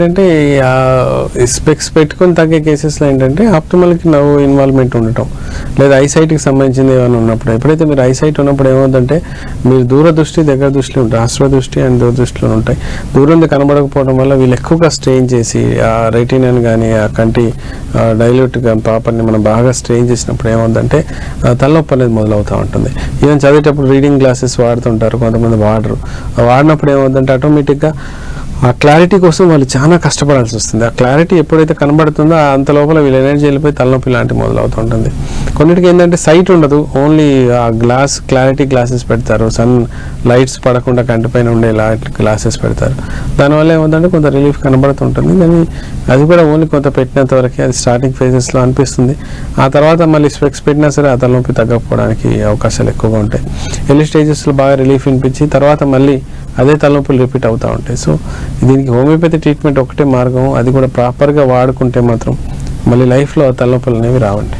ఏంటంటే స్పెక్స్ పెట్టుకొని తగ్గే కేసెస్లో ఏంటంటే ఆప్టిమల్కి నవ్వు ఇన్వాల్వ్మెంట్ ఉండటం లేదా ఐసైట్కి సంబంధించింది ఏమైనా ఉన్నప్పుడు ఎప్పుడైతే మీరు ఐసైట్ ఉన్నప్పుడు ఏమవుతుందంటే మీరు దూరదృష్టి దగ్గర దృష్టిలో ఉంటాయి, అశ్వదృష్టి అండ్ దూరదృష్టిలో ఉంటాయి. దూరం కనబడకపోవడం వల్ల వీళ్ళు ఎక్కువగా స్ట్రెయిన్ చేసి ఆ రెటీనాని కానీ ఆ కంటి డైల్యూట్ పాపర్ని మనం బాగా స్ట్రెయిన్ చేసినప్పుడు ఏమవుతుందంటే తలనొప్పి అనేది మొదలవుతూ ఉంటుంది. ఈవెన్ చదివేటప్పుడు రీడింగ్ గ్లాసెస్ వాడుతుంటారు, కొంతమంది వాడరు. వాడినప్పుడు ఏమవుతుందంటే ఆటోమేటిక్గా ఆ క్లారిటీ కోసం వాళ్ళు చాలా కష్టపడాల్సి వస్తుంది. ఆ క్లారిటీ ఎప్పుడైతే కనబడుతుందో అంత లోపల వీళ్ళ ఎనర్జీ వెళ్ళిపోయి తలనొప్పి లాంటివి మొదలవుతూ ఉంటుంది. కొన్నిటికి ఏంటంటే సైట్ ఉండదు, ఓన్లీ ఆ క్లారిటీ గ్లాసెస్ పెడతారు, సన్ లైట్స్ పడకుండా కంటిపైన ఉండే గ్లాసెస్ పెడతారు. దానివల్ల ఏమవుతుందంటే కొంత రిలీఫ్ కనబడుతుంటుంది. కానీ అది కూడా ఓన్లీ కొంత పెట్టినంత వరకే, అది స్టార్టింగ్ ఫేజెస్లో అనిపిస్తుంది. ఆ తర్వాత మళ్ళీ స్పెక్స్ పెట్టినా సరే ఆ తలనొప్పి తగ్గకపోవడానికి అవకాశాలు ఎక్కువగా ఉంటాయి. ఎర్లీ స్టేజెస్లో బాగా రిలీఫ్ అనిపించి తర్వాత మళ్ళీ అదే తలనొప్పులు రిపీట్ అవుతూ ఉంటాయి. సో దీనికి హోమియోపతి ట్రీట్మెంట్ ఒకటే మార్గం, అది కూడా ప్రాపర్గా వాడుకుంటే మాత్రం మళ్ళీ లైఫ్లో తలనొప్పులు అనేవి రావండి.